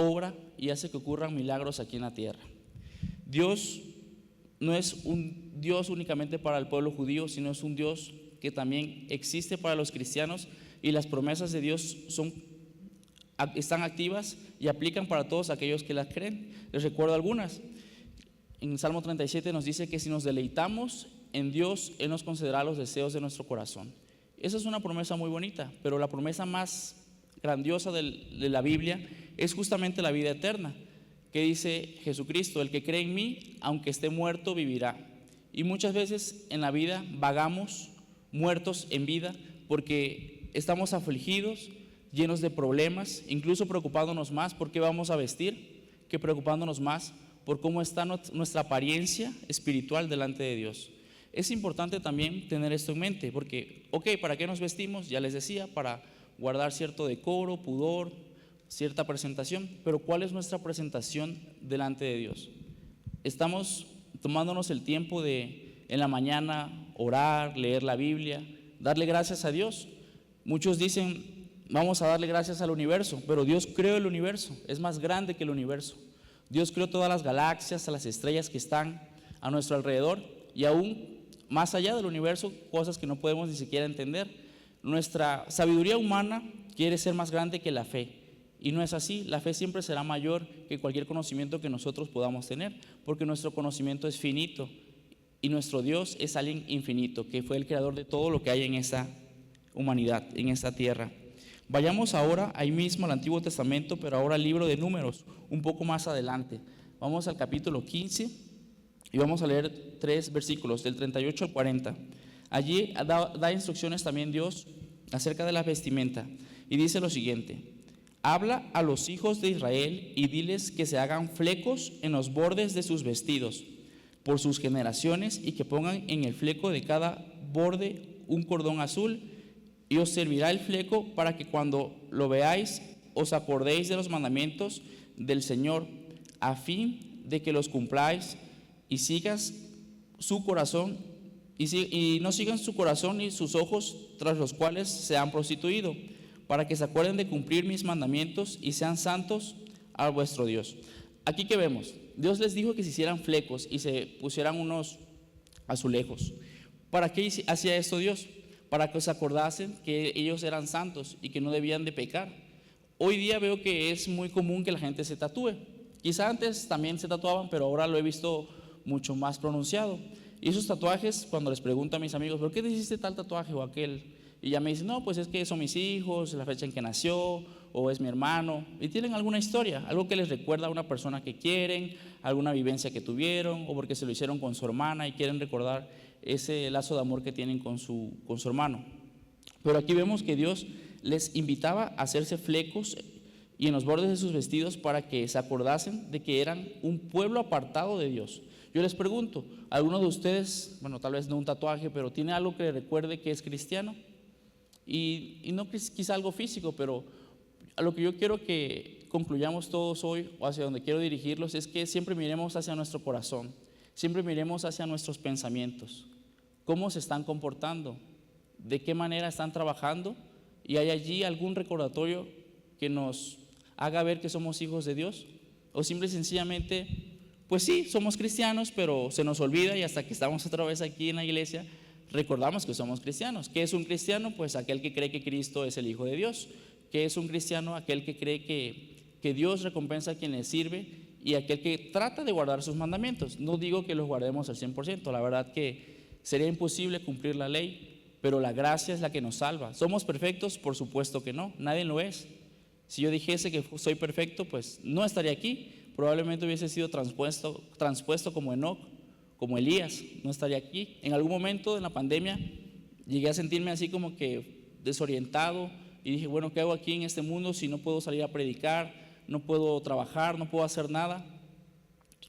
obra y hace que ocurran milagros aquí en la tierra. Dios no es un Dios únicamente para el pueblo judío, sino es un Dios que también existe para los cristianos, y las promesas de Dios están activas y aplican para todos aquellos que las creen. Les recuerdo algunas. En Salmo 37 nos dice que si nos deleitamos en Dios, Él nos concederá los deseos de nuestro corazón. Esa es una promesa muy bonita, pero la promesa más grandiosa de la Biblia es justamente la vida eterna, que dice Jesucristo: el que cree en mí, aunque esté muerto, vivirá. Y muchas veces en la vida vagamos muertos en vida porque estamos afligidos, llenos de problemas, incluso preocupándonos más por qué vamos a vestir, que preocupándonos más por cómo está nuestra apariencia espiritual delante de Dios. Es importante también tener esto en mente, porque, ¿para qué nos vestimos? Ya les decía, para guardar cierto decoro, pudor, cierta presentación, pero ¿cuál es nuestra presentación delante de Dios? Estamos tomándonos el tiempo de en la mañana orar, leer la Biblia, darle gracias a Dios. Muchos dicen, vamos a darle gracias al universo, pero Dios creó el universo, es más grande que el universo. Dios creó todas las galaxias, las estrellas que están a nuestro alrededor, y aún más allá del universo, cosas que no podemos ni siquiera entender. Nuestra sabiduría humana quiere ser más grande que la fe, y no es así. La fe siempre será mayor que cualquier conocimiento que nosotros podamos tener, porque nuestro conocimiento es finito, y nuestro Dios es alguien infinito, que fue el creador de todo lo que hay en esta humanidad, en esta tierra. Vayamos ahora ahí mismo al Antiguo Testamento, pero ahora al libro de Números, un poco más adelante. Vamos al capítulo 15 y vamos a leer 3 versículos, del 38 al 40. Allí da instrucciones también Dios acerca de la vestimenta, y dice lo siguiente: habla a los hijos de Israel y diles que se hagan flecos en los bordes de sus vestidos por sus generaciones, y que pongan en el fleco de cada borde un cordón azul, y os servirá el fleco para que cuando lo veáis os acordéis de los mandamientos del Señor, a fin de que los cumpláis y sigas su corazón y no sigan su corazón y sus ojos tras los cuales se han prostituido, para que se acuerden de cumplir mis mandamientos y sean santos a vuestro Dios. Aquí que vemos, Dios les dijo que se hicieran flecos y se pusieran unos azulejos. ¿Para qué hacía esto Dios? Para que se acordasen que ellos eran santos y que no debían de pecar. Hoy día veo que es muy común que la gente se tatúe. Quizá antes también se tatuaban, pero ahora lo he visto mucho más pronunciado. Y esos tatuajes, cuando les pregunto a mis amigos, ¿por qué te hiciste tal tatuaje o aquel? Y ya me dicen, no, pues es que son mis hijos, la fecha en que nació, o es mi hermano. Y tienen alguna historia, algo que les recuerda a una persona que quieren, alguna vivencia que tuvieron, o porque se lo hicieron con su hermana y quieren recordar ese lazo de amor que tienen con su hermano. Pero aquí vemos que Dios les invitaba a hacerse flecos y en los bordes de sus vestidos para que se acordasen de que eran un pueblo apartado de Dios. Yo les pregunto, ¿alguno de ustedes, bueno, tal vez no un tatuaje, pero tiene algo que le recuerde que es cristiano? Y no quizá algo físico, pero a lo que yo quiero que concluyamos todos hoy, o hacia donde quiero dirigirlos, es que siempre miremos hacia nuestro corazón, siempre miremos hacia nuestros pensamientos, cómo se están comportando, de qué manera están trabajando, y hay allí algún recordatorio que nos haga ver que somos hijos de Dios, o simple y sencillamente, pues sí, somos cristianos, pero se nos olvida, y hasta que estamos otra vez aquí en la iglesia, recordamos que somos cristianos. ¿Qué es un cristiano? Pues aquel que cree que Cristo es el Hijo de Dios. ¿Qué es un cristiano? Aquel que cree que Dios recompensa a quien le sirve, y aquel que trata de guardar sus mandamientos. No digo que los guardemos al 100%, la verdad que sería imposible cumplir la ley, pero la gracia es la que nos salva. ¿Somos perfectos? Por supuesto que no, nadie lo es. Si yo dijese que soy perfecto, pues no estaría aquí, probablemente hubiese sido transpuesto como Enoc, como Elías, no estaría aquí. En algún momento en la pandemia llegué a sentirme así como que desorientado, y dije, bueno, ¿qué hago aquí en este mundo si no puedo salir a predicar, no puedo trabajar, no puedo hacer nada?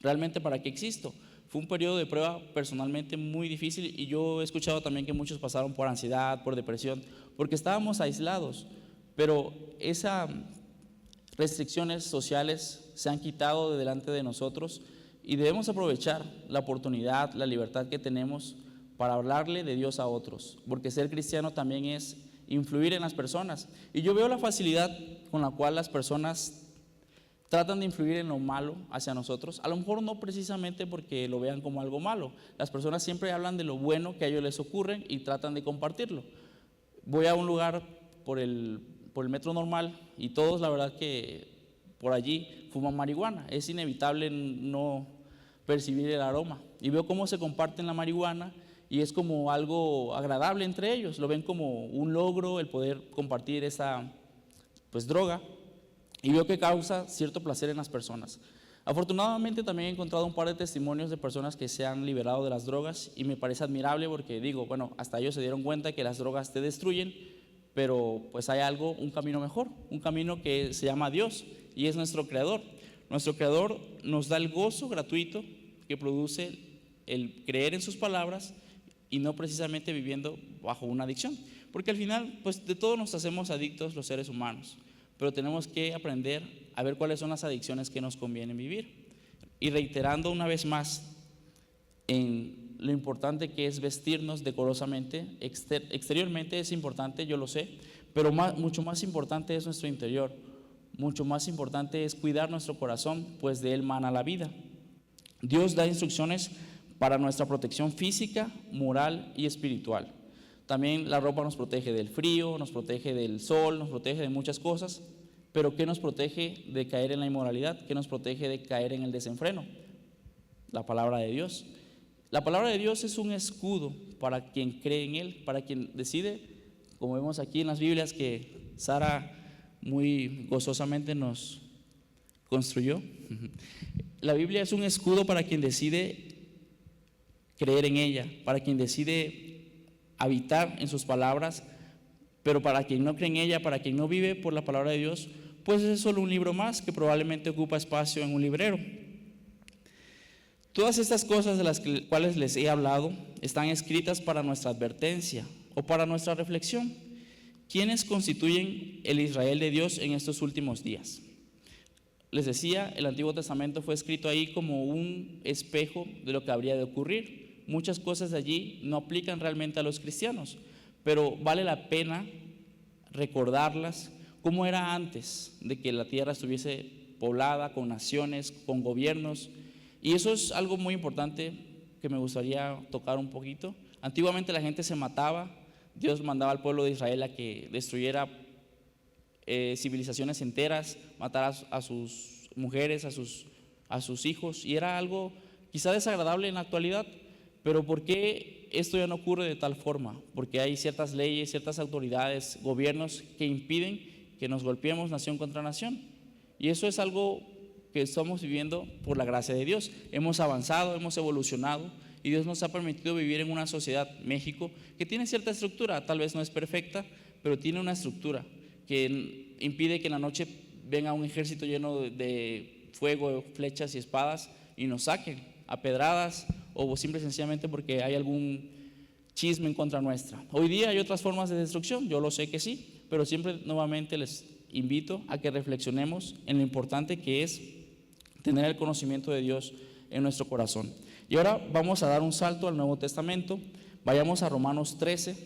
¿Realmente para qué existo? Fue un periodo de prueba personalmente muy difícil, y yo he escuchado también que muchos pasaron por ansiedad, por depresión, porque estábamos aislados, pero esas restricciones sociales se han quitado de delante de nosotros, y debemos aprovechar la oportunidad, la libertad que tenemos para hablarle de Dios a otros, porque ser cristiano también es influir en las personas. Y yo veo la facilidad con la cual las personas tratan de influir en lo malo hacia nosotros, a lo mejor no precisamente porque lo vean como algo malo. Las personas siempre hablan de lo bueno que a ellos les ocurre y tratan de compartirlo. Voy a un lugar por el metro normal y todos, la verdad, que por allí fuman marihuana. Es inevitable no percibir el aroma. Y veo cómo se comparten la marihuana y es como algo agradable entre ellos. Lo ven como un logro el poder compartir esa droga. Y veo que causa cierto placer en las personas. Afortunadamente también he encontrado un par de testimonios de personas que se han liberado de las drogas y me parece admirable porque digo, bueno, hasta ellos se dieron cuenta que las drogas te destruyen, pero pues hay algo, un camino mejor, un camino que se llama Dios y es nuestro Creador. Nuestro Creador nos da el gozo gratuito que produce el creer en sus palabras y no precisamente viviendo bajo una adicción, porque al final pues de todo nos hacemos adictos los seres humanos. Pero tenemos que aprender a ver cuáles son las adicciones que nos conviene vivir. Y reiterando una vez más en lo importante que es vestirnos decorosamente, exteriormente es importante, yo lo sé, pero mucho más importante es nuestro interior, mucho más importante es cuidar nuestro corazón, pues de él mana la vida. Dios da instrucciones para nuestra protección física, moral y espiritual. También la ropa nos protege del frío, nos protege del sol, nos protege de muchas cosas, pero ¿qué nos protege de caer en la inmoralidad? ¿Qué nos protege de caer en el desenfreno? La palabra de Dios. La palabra de Dios es un escudo para quien cree en Él, para quien decide, como vemos aquí en las Biblias que Sara muy gozosamente nos construyó. La Biblia es un escudo para quien decide creer en ella, para quien decide habitar en sus palabras, pero para quien no cree en ella, para quien no vive por la palabra de Dios, pues es solo un libro más que probablemente ocupa espacio en un librero. Todas estas cosas de las cuales les he hablado están escritas para nuestra advertencia o para nuestra reflexión. ¿Quiénes constituyen el Israel de Dios en estos últimos días? Les decía, el Antiguo Testamento fue escrito ahí como un espejo de lo que habría de ocurrir. Muchas cosas de allí no aplican realmente a los cristianos, pero vale la pena recordarlas como era antes de que la tierra estuviese poblada con naciones, con gobiernos. Y eso es algo muy importante que me gustaría tocar un poquito. Antiguamente la gente se mataba, Dios mandaba al pueblo de Israel a que destruyera civilizaciones enteras, matara a sus mujeres, a sus hijos, y era algo quizá desagradable en la actualidad. Pero ¿por qué esto ya no ocurre de tal forma? Porque hay ciertas leyes, ciertas autoridades, gobiernos que impiden que nos golpeemos nación contra nación. Y eso es algo que estamos viviendo por la gracia de Dios. Hemos avanzado, hemos evolucionado y Dios nos ha permitido vivir en una sociedad, México, que tiene cierta estructura, tal vez no es perfecta, pero tiene una estructura que impide que en la noche venga un ejército lleno de fuego, flechas y espadas y nos saquen a pedradas o simple y sencillamente porque hay algún chisme en contra nuestra. Hoy día hay otras formas de destrucción, yo lo sé que sí, pero siempre nuevamente les invito a que reflexionemos en lo importante que es tener el conocimiento de Dios en nuestro corazón. Y ahora vamos a dar un salto al Nuevo Testamento, vayamos a Romanos 13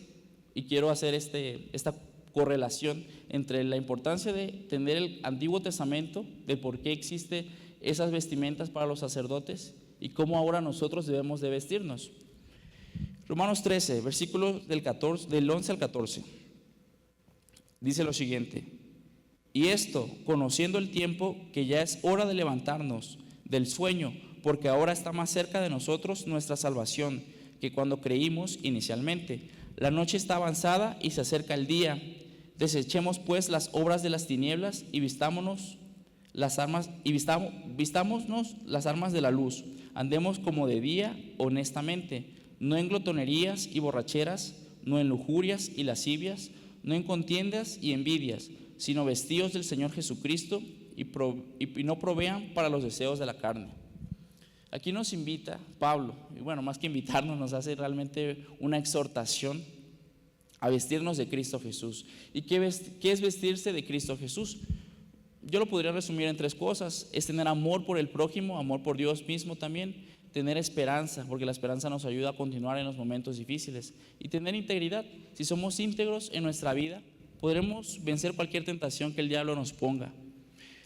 y quiero hacer esta correlación entre la importancia de tener el Antiguo Testamento, de por qué existe esas vestimentas para los sacerdotes y cómo ahora nosotros debemos de vestirnos. Romanos 13, versículos del 11 al 14, dice lo siguiente: y esto, conociendo el tiempo, que ya es hora de levantarnos del sueño, porque ahora está más cerca de nosotros nuestra salvación que cuando creímos inicialmente. La noche está avanzada y se acerca el día. Desechemos pues las obras de las tinieblas y vistámonos las armas de la luz. Andemos como de día, honestamente, no en glotonerías y borracheras, no en lujurias y lascivias, no en contiendas y envidias, sino vestidos del Señor Jesucristo y no provean para los deseos de la carne. Aquí nos invita Pablo, y bueno, más que invitarnos, nos hace realmente una exhortación a vestirnos de Cristo Jesús. ¿Y qué es vestirse de Cristo Jesús? Yo lo podría resumir en 3 cosas: es tener amor por el prójimo, amor por Dios mismo también, tener esperanza, porque la esperanza nos ayuda a continuar en los momentos difíciles, y tener integridad. Si somos íntegros en nuestra vida, podremos vencer cualquier tentación que el diablo nos ponga.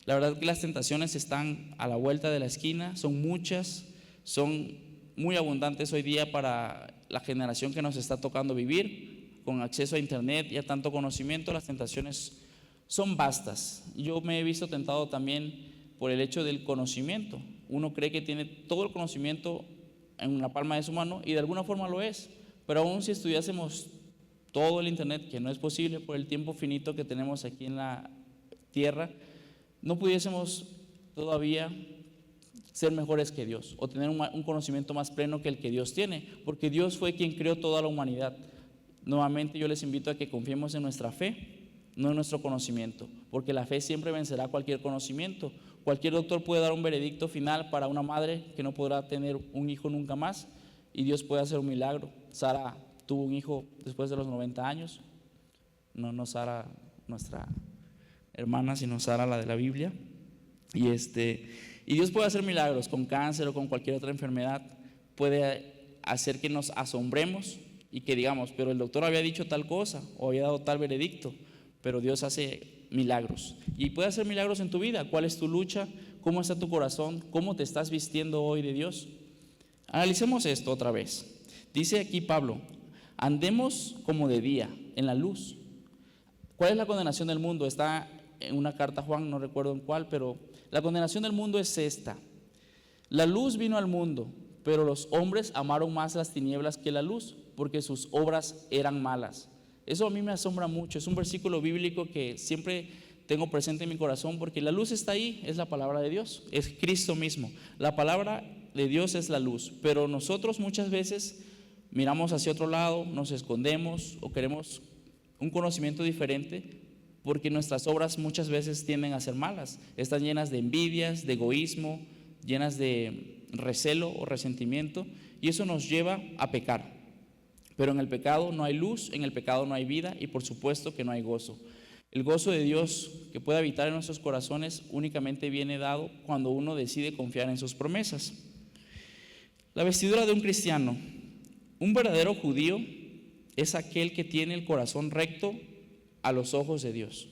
La verdad que las tentaciones están a la vuelta de la esquina, son muchas, son muy abundantes hoy día para la generación que nos está tocando vivir, con acceso a internet y a tanto conocimiento. Las tentaciones son vastas. Yo me he visto tentado también por el hecho del conocimiento. Uno cree que tiene todo el conocimiento en la palma de su mano y de alguna forma lo es, pero aún si estudiásemos todo el internet, que no es posible por el tiempo finito que tenemos aquí en la tierra, no pudiésemos todavía ser mejores que Dios o tener un conocimiento más pleno que el que Dios tiene, porque Dios fue quien creó toda la humanidad. Nuevamente yo les invito a que confiemos en nuestra fe, no en nuestro conocimiento, porque la fe siempre vencerá cualquier conocimiento. Cualquier doctor puede dar un veredicto final para una madre que no podrá tener un hijo nunca más, y Dios puede hacer un milagro. Sara tuvo un hijo después de los 90 años, no Sara nuestra hermana, sino Sara la de la Biblia. Y Dios puede hacer milagros con cáncer o con cualquier otra enfermedad. Puede hacer que nos asombremos y que digamos, pero el doctor había dicho tal cosa o había dado tal veredicto, pero Dios hace milagros y puede hacer milagros en tu vida. ¿Cuál es tu lucha? ¿Cómo está tu corazón? ¿Cómo te estás vistiendo hoy de Dios? Analicemos esto otra vez. Dice aquí Pablo: andemos como de día, en la luz. ¿Cuál es la condenación del mundo? Está en una carta a Juan, no recuerdo en cuál, pero la condenación del mundo es esta: la luz vino al mundo, pero los hombres amaron más las tinieblas que la luz, porque sus obras eran malas. Eso a mí me asombra mucho. Es un versículo bíblico que siempre tengo presente en mi corazón, porque la luz está ahí, es la palabra de Dios, es Cristo mismo. La palabra de Dios es la luz, pero nosotros muchas veces miramos hacia otro lado, nos escondemos o queremos un conocimiento diferente, porque nuestras obras muchas veces tienden a ser malas. Están llenas de envidias, de egoísmo, llenas de recelo o resentimiento, y eso nos lleva a pecar. Pero en el pecado no hay luz, en el pecado no hay vida y por supuesto que no hay gozo. El gozo de Dios que puede habitar en nuestros corazones únicamente viene dado cuando uno decide confiar en sus promesas. La vestidura de un cristiano. Un verdadero judío es aquel que tiene el corazón recto a los ojos de Dios.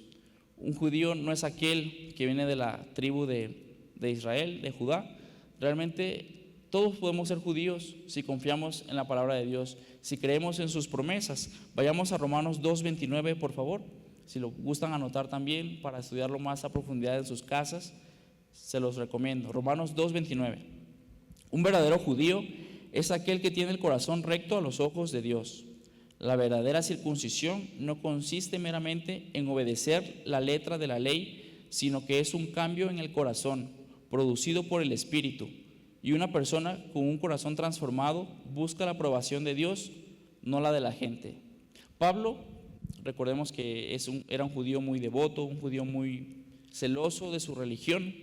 Un judío no es aquel que viene de la tribu de Israel, de Judá. Realmente todos podemos ser judíos si confiamos en la palabra de Dios, si creemos en sus promesas. Vayamos a Romanos 2:29, por favor. Si lo gustan anotar también para estudiarlo más a profundidad en sus casas, se los recomiendo. Romanos 2:29. Un verdadero judío es aquel que tiene el corazón recto a los ojos de Dios. La verdadera circuncisión no consiste meramente en obedecer la letra de la ley, sino que es un cambio en el corazón, producido por el Espíritu. Y una persona con un corazón transformado busca la aprobación de Dios, no la de la gente. Pablo, recordemos que era un judío muy devoto, un judío muy celoso de su religión,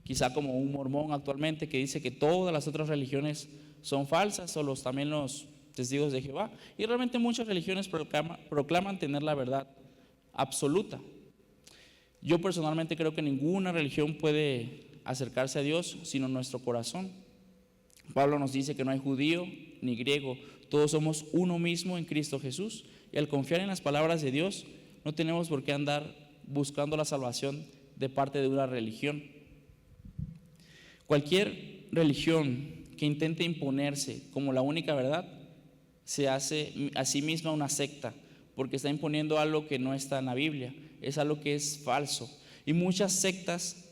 quizá como un mormón actualmente que dice que todas las otras religiones son falsas, o también los testigos de Jehová. Y realmente muchas religiones proclaman tener la verdad absoluta. Yo personalmente creo que ninguna religión puede acercarse a Dios sino nuestro corazón. Pablo nos dice que no hay judío ni griego, todos somos uno mismo en Cristo Jesús. Y al confiar en las palabras de Dios, no tenemos por qué andar buscando la salvación de parte de una religión. Cualquier religión que intente imponerse como la única verdad se hace a sí misma una secta, porque está imponiendo algo que no está en la Biblia, es algo que es falso. Y muchas sectas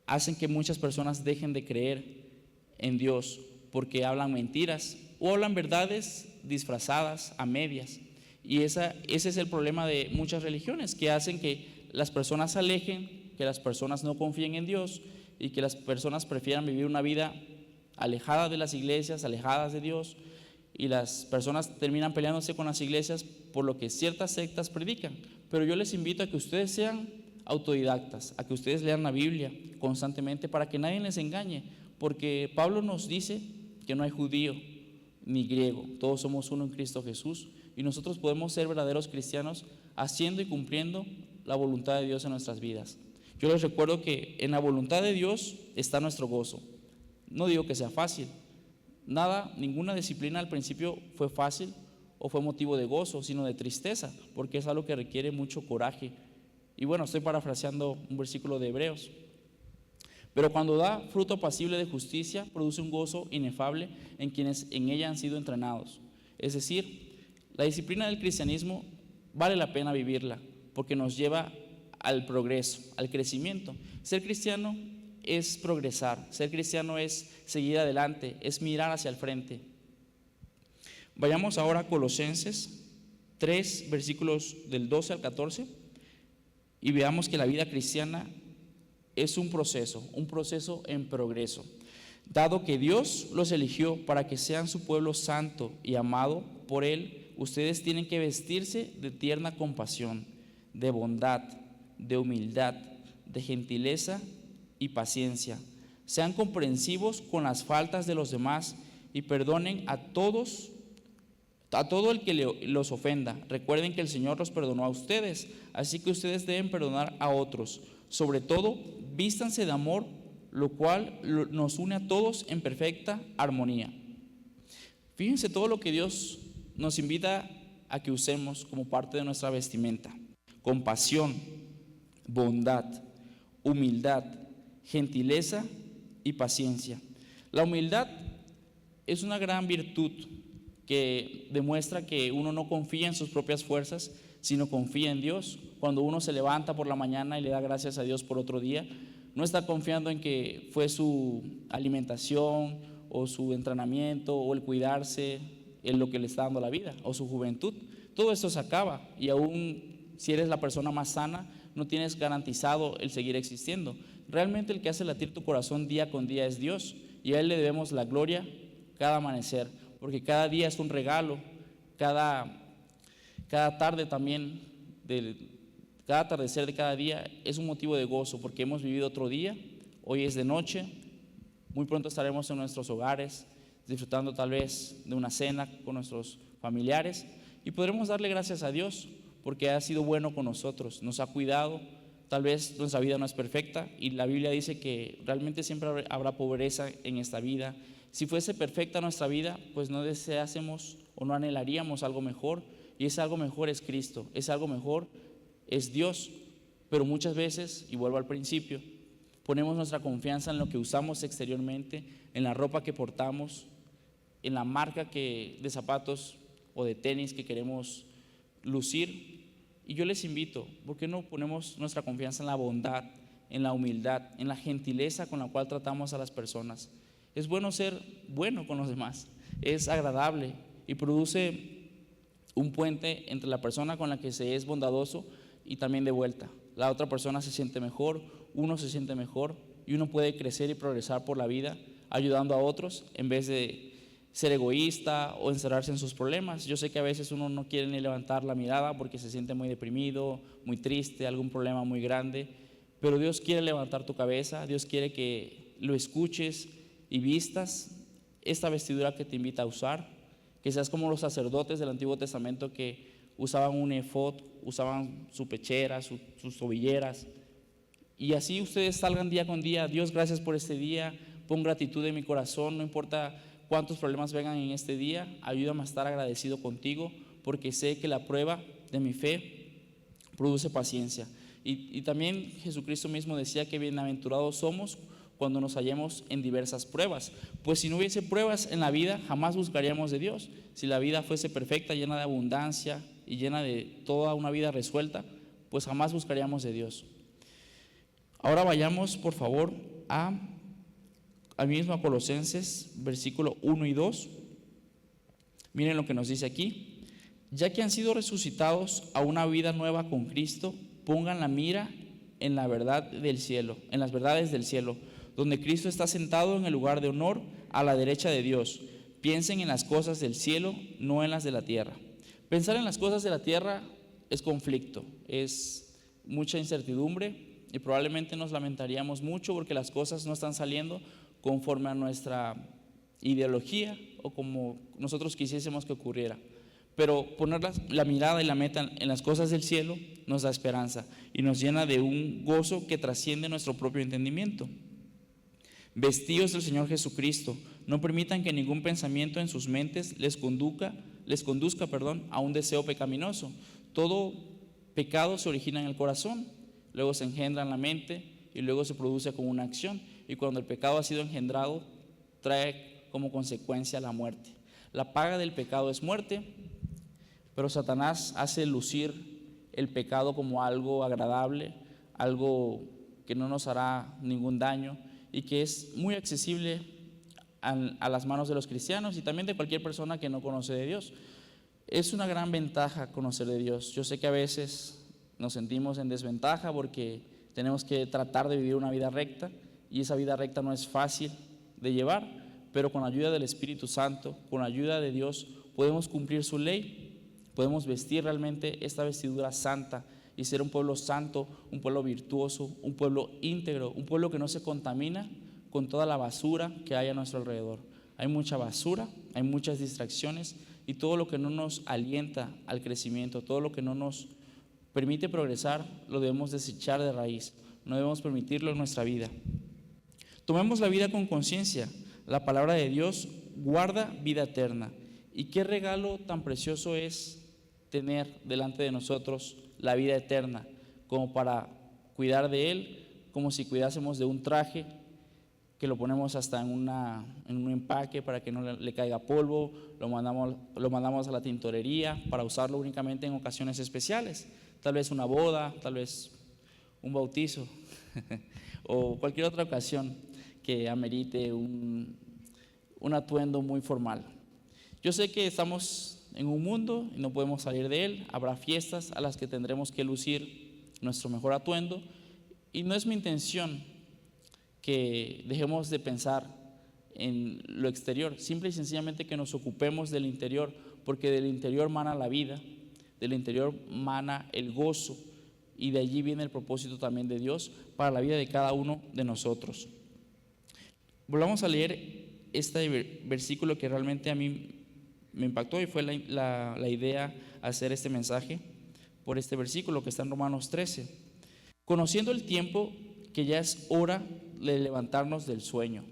hacen que muchas personas dejen de creer en Dios porque hablan mentiras o hablan verdades disfrazadas a medias. Y ese es el problema de muchas religiones, que hacen que las personas se alejen, que las personas no confíen en Dios y que las personas prefieran vivir una vida alejada de las iglesias, alejadas de Dios, y las personas terminan peleándose con las iglesias por lo que ciertas sectas predican. Pero yo les invito a que ustedes sean autodidactas, a que ustedes lean la Biblia constantemente para que nadie les engañe, porque Pablo nos dice que no hay judío ni griego, todos somos uno en Cristo Jesús, y nosotros podemos ser verdaderos cristianos haciendo y cumpliendo la voluntad de Dios en nuestras vidas. Yo les recuerdo que en la voluntad de Dios está nuestro gozo. No digo que sea fácil, ninguna disciplina al principio fue fácil o fue motivo de gozo, sino de tristeza, porque es algo que requiere mucho coraje. Y bueno, estoy parafraseando un versículo de Hebreos, Pero cuando da fruto apacible de justicia, produce un gozo inefable en quienes en ella han sido entrenados. Es decir, la disciplina del cristianismo vale la pena vivirla porque nos lleva al progreso, al crecimiento. Ser cristiano es progresar, ser cristiano es seguir adelante, es mirar hacia el frente. Vayamos ahora a Colosenses 3, versículos del 12 al 14, y veamos que la vida cristiana es un proceso en progreso. Dado que Dios los eligió para que sean su pueblo santo y amado por Él, ustedes tienen que vestirse de tierna compasión, de bondad, de humildad, de gentileza y paciencia. Sean comprensivos con las faltas de los demás y perdonen a todo el que los ofenda. Recuerden que el Señor los perdonó a ustedes, así que ustedes deben perdonar a otros. Sobre todo, vístanse de amor, lo cual nos une a todos en perfecta armonía. Fíjense todo lo que Dios nos invita a que usemos como parte de nuestra vestimenta: compasión, bondad, humildad, gentileza y paciencia. La humildad es una gran virtud que demuestra que uno no confía en sus propias fuerzas, sino confía en Dios. Cuando uno se levanta por la mañana y le da gracias a Dios por otro día, no está confiando en que fue su alimentación o su entrenamiento o el cuidarse en lo que le está dando la vida o su juventud. Todo esto se acaba, y aún si eres la persona más sana, no tienes garantizado el seguir existiendo. Realmente el que hace latir tu corazón día con día es Dios, y a Él le debemos la gloria cada amanecer, porque cada día es un regalo, cada tarde también, cada atardecer de cada día es un motivo de gozo, porque hemos vivido otro día. Hoy es de noche, muy pronto estaremos en nuestros hogares, disfrutando tal vez de una cena con nuestros familiares, y podremos darle gracias a Dios, porque ha sido bueno con nosotros, nos ha cuidado. Tal vez nuestra vida no es perfecta, y la Biblia dice que realmente siempre habrá pobreza en esta vida. Si fuese perfecta nuestra vida, pues no deseásemos o no anhelaríamos algo mejor, y ese algo mejor es Cristo, ese algo mejor es Dios. Pero muchas veces, y vuelvo al principio, ponemos nuestra confianza en lo que usamos exteriormente, en la ropa que portamos, en la marca de zapatos o de tenis que queremos lucir. Y yo les invito, ¿por qué no ponemos nuestra confianza en la bondad, en la humildad, en la gentileza con la cual tratamos a las personas? Es bueno ser bueno con los demás, es agradable y produce un puente entre la persona con la que se es bondadoso y también de vuelta. La otra persona se siente mejor, uno se siente mejor, y uno puede crecer y progresar por la vida ayudando a otros en vez de ser egoísta o encerrarse en sus problemas. Yo sé que a veces uno no quiere ni levantar la mirada porque se siente muy deprimido, muy triste, algún problema muy grande, pero Dios quiere levantar tu cabeza, Dios quiere que lo escuches y vistas esta vestidura que te invita a usar, que seas como los sacerdotes del Antiguo Testamento que usaban un efod, usaban su pechera, sus tobilleras, y así ustedes salgan día con día. Dios, gracias por este día, pon gratitud en mi corazón, no importa cuántos problemas vengan en este día, ayúdame a estar agradecido contigo, porque sé que la prueba de mi fe produce paciencia. Y también Jesucristo mismo decía que bienaventurados somos cuando nos hallemos en diversas pruebas, pues si no hubiese pruebas en la vida, jamás buscaríamos de Dios. Si la vida fuese perfecta, llena de abundancia y llena de toda una vida resuelta, pues jamás buscaríamos de Dios. Ahora vayamos, por favor, al mismo a Colosenses, versículo 1 y 2. Miren lo que nos dice aquí: ya que han sido resucitados a una vida nueva con Cristo, pongan la mira en la verdad del cielo, en las verdades del cielo, donde Cristo está sentado en el lugar de honor a la derecha de Dios. Piensen en las cosas del cielo, no en las de la tierra. Pensar en las cosas de la tierra es conflicto, es mucha incertidumbre, y probablemente nos lamentaríamos mucho porque las cosas no están saliendo conforme a nuestra ideología o como nosotros quisiésemos que ocurriera. Pero poner la mirada y la meta en las cosas del cielo nos da esperanza y nos llena de un gozo que trasciende nuestro propio entendimiento. Vestidos del Señor Jesucristo, no permitan que ningún pensamiento en sus mentes les conduzca a un deseo pecaminoso. Todo pecado se origina en el corazón, luego se engendra en la mente y luego se produce con una acción. Y cuando el pecado ha sido engendrado, trae como consecuencia la muerte. La paga del pecado es muerte, pero Satanás hace lucir el pecado como algo agradable, algo que no nos hará ningún daño y que es muy accesible a las manos de los cristianos y también de cualquier persona que no conoce de Dios. Es una gran ventaja conocer de Dios. Yo sé que a veces nos sentimos en desventaja porque tenemos que tratar de vivir una vida recta y esa vida recta no es fácil de llevar, pero con la ayuda del Espíritu Santo, con la ayuda de Dios, podemos cumplir su ley, podemos vestir realmente esta vestidura santa y ser un pueblo santo, un pueblo virtuoso, un pueblo íntegro, un pueblo que no se contamina con toda la basura que hay a nuestro alrededor. Hay mucha basura, hay muchas distracciones y todo lo que no nos alienta al crecimiento, todo lo que no nos permite progresar, lo debemos desechar de raíz, no debemos permitirlo en nuestra vida. Tomemos la vida con conciencia. La palabra de Dios guarda vida eterna. Y qué regalo tan precioso es tener delante de nosotros la vida eterna, como para cuidar de Él, como si cuidásemos de un traje que lo ponemos hasta en un empaque para que no le caiga polvo, lo mandamos a la tintorería para usarlo únicamente en ocasiones especiales, tal vez una boda, tal vez un bautizo o cualquier otra ocasión que amerite un atuendo muy formal. Yo sé que estamos en un mundo y no podemos salir de él, habrá fiestas a las que tendremos que lucir nuestro mejor atuendo y no es mi intención que dejemos de pensar en lo exterior, simple y sencillamente que nos ocupemos del interior, porque del interior mana la vida, del interior mana el gozo y de allí viene el propósito también de Dios para la vida de cada uno de nosotros. Volvamos a leer este versículo que realmente a mí me impactó y fue la idea hacer este mensaje por este versículo que está en Romanos 13. Conociendo el tiempo que ya es hora de levantarnos del sueño,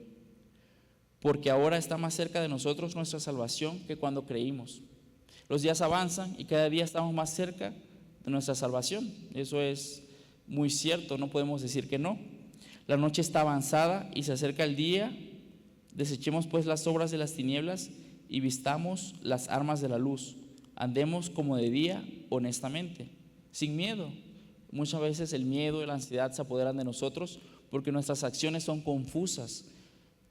porque ahora está más cerca de nosotros nuestra salvación que cuando creímos. Los días avanzan y cada día estamos más cerca de nuestra salvación. Eso es muy cierto, no podemos decir que no. La noche está avanzada y se acerca el día. Desechemos pues las obras de las tinieblas y vistamos las armas de la luz. Andemos como de día honestamente, sin miedo. Muchas veces el miedo y la ansiedad se apoderan de nosotros porque nuestras acciones son confusas.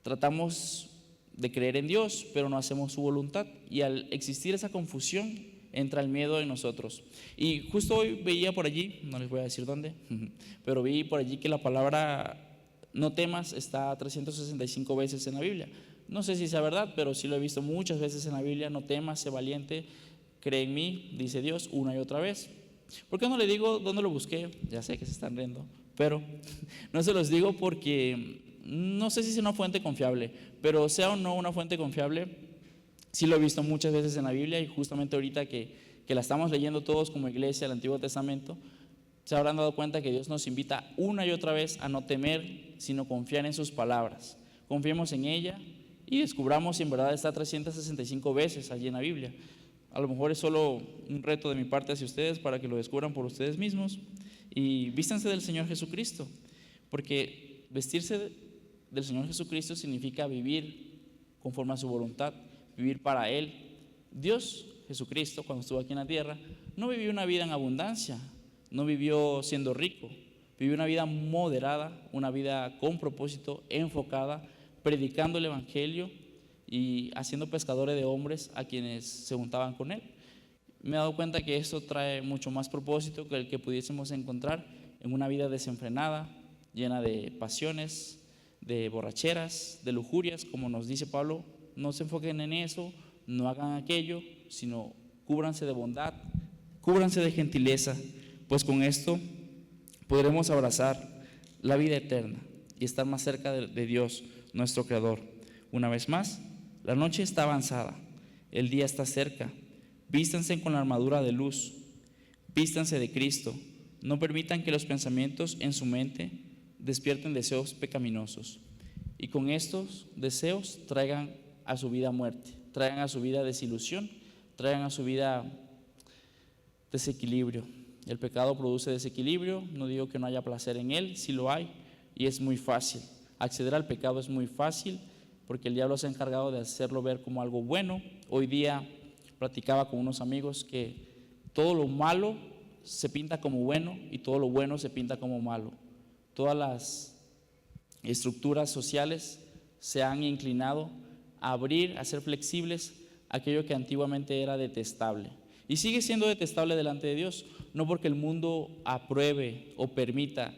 Tratamos de creer en Dios, pero no hacemos su voluntad. Y al existir esa confusión, entra el miedo en nosotros. Y justo hoy veía por allí, no les voy a decir dónde, pero vi por allí que la palabra no temas está 365 veces en la Biblia. No sé si sea verdad, pero sí lo he visto muchas veces en la Biblia. No temas, sé valiente, cree en mí, dice Dios, una y otra vez. ¿Por qué no le digo dónde lo busqué? Ya sé que se están riendo, pero no se los digo porque no sé si es una fuente confiable, pero sea o no una fuente confiable, sí lo he visto muchas veces en la Biblia y justamente ahorita que la estamos leyendo todos como iglesia, el Antiguo Testamento, se habrán dado cuenta que Dios nos invita una y otra vez a no temer, sino confiar en sus palabras. Confiemos en ella y descubramos si en verdad está 365 veces allí en la Biblia. A lo mejor es solo un reto de mi parte hacia ustedes para que lo descubran por ustedes mismos y vístanse del Señor Jesucristo, porque vestirse del Señor Jesucristo significa vivir conforme a su voluntad, vivir para Él. Dios, Jesucristo, cuando estuvo aquí en la tierra, no vivió una vida en abundancia, no vivió siendo rico, vivió una vida moderada, una vida con propósito, enfocada, predicando el Evangelio y haciendo pescadores de hombres a quienes se juntaban con Él. Me he dado cuenta que esto trae mucho más propósito que el que pudiésemos encontrar en una vida desenfrenada, llena de pasiones, de borracheras, de lujurias, como nos dice Pablo. No se enfoquen en eso, no hagan aquello, sino cúbranse de bondad, cúbranse de gentileza, pues con esto podremos abrazar la vida eterna y estar más cerca de Dios, nuestro Creador. Una vez más, la noche está avanzada, el día está cerca. Vístanse con la armadura de luz, vístanse de Cristo. No permitan que los pensamientos en su mente despierten deseos pecaminosos y con estos deseos traigan a su vida muerte, traigan a su vida desilusión, traigan a su vida desequilibrio. El pecado produce desequilibrio, no digo que no haya placer en él, sí lo hay, y es muy fácil. Acceder al pecado es muy fácil porque el diablo se ha encargado de hacerlo ver como algo bueno. Hoy día platicaba con unos amigos que todo lo malo se pinta como bueno y todo lo bueno se pinta como malo. Todas las estructuras sociales se han inclinado a abrir, a ser flexibles aquello que antiguamente era detestable. Y sigue siendo detestable delante de Dios, no porque el mundo apruebe o permita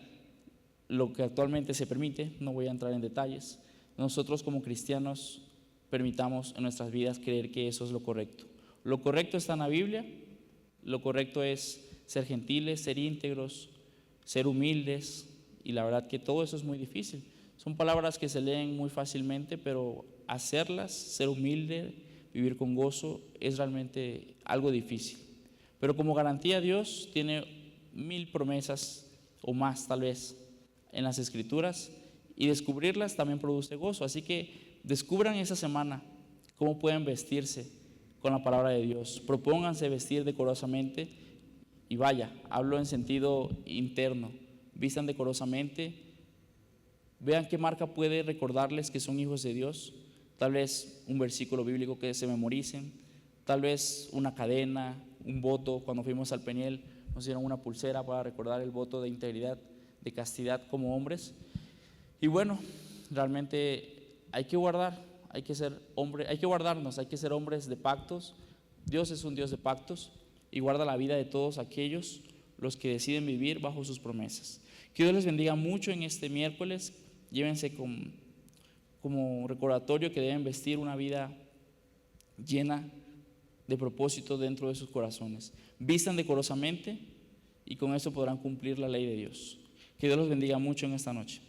lo que actualmente se permite, no voy a entrar en detalles. Nosotros como cristianos permitamos en nuestras vidas creer que eso es lo correcto. Lo correcto está en la Biblia, lo correcto es ser gentiles, ser íntegros, ser humildes, y la verdad que todo eso es muy difícil. Son palabras que se leen muy fácilmente, pero hacerlas, ser humilde, vivir con gozo, es realmente algo difícil. Pero como garantía Dios tiene 1000 promesas o más tal vez en las Escrituras, y descubrirlas también produce gozo. Así que descubran esa semana cómo pueden vestirse con la palabra de Dios. Propónganse vestir decorosamente, y vaya, hablo en sentido interno. Vistan decorosamente, vean qué marca puede recordarles que son hijos de Dios. Tal vez un versículo bíblico que se memoricen, tal vez una cadena, un voto. Cuando fuimos al Peniel nos dieron una pulsera para recordar el voto de integridad, de castidad como hombres. Y bueno, realmente hay que guardar, hay que ser hombre, hay que guardarnos, hay que ser hombres de pactos. Dios es un Dios de pactos y guarda la vida de todos aquellos los que deciden vivir bajo sus promesas. Que Dios les bendiga mucho en este miércoles. Llévense como recordatorio que deben vestir una vida llena de propósito dentro de sus corazones. Vistan decorosamente y con eso podrán cumplir la ley de Dios. Que Dios los bendiga mucho en esta noche.